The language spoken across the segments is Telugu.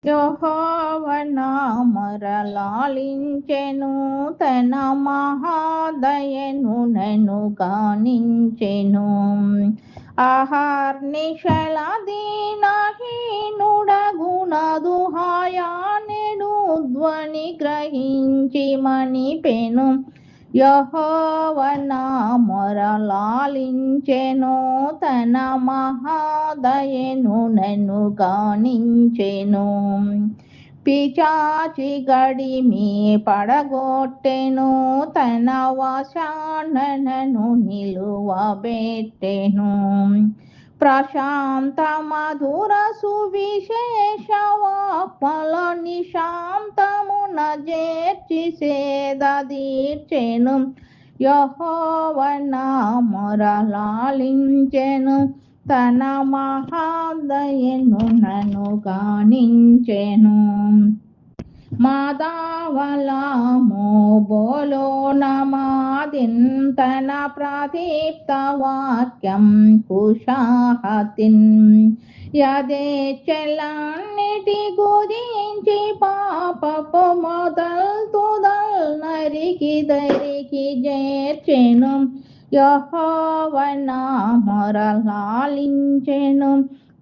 యెహోవా మరలాలించెను, తన మహాదయను నన్ను గానించెను. అహర్నిశల దీనహీనుడగునదు హాయానెడు ధ్వని గ్రహించి మణిపెను. యెహోవా మొరలాలించెను, తన మహాదయను నన్ను గానించెను. పిశాచి గడిమి పడగొట్టెను, తన వశాన నన్ను నిలువబెట్టెను. ప్రశాంత మధుర సువిశేషవాక్మల నిశాంతమున చేర్చి సేదదీర్చెను. యెహోవా మొరలాలించెను, తన మహాదయను నన్ను గానించెను. మాదావలాము బోలోనమాదిన్, తన ప్రదీప్త వాక్యం కుషాహతిన్. యథేచ్ఛలన్నిటి గురించి పాపపు మొదల్ తుదల్ నరికి దరికి చేర్చెను. యెహోవా మొరలాలించెను,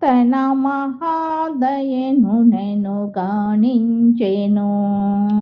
తన మహాదయను నన్ను గానించెను.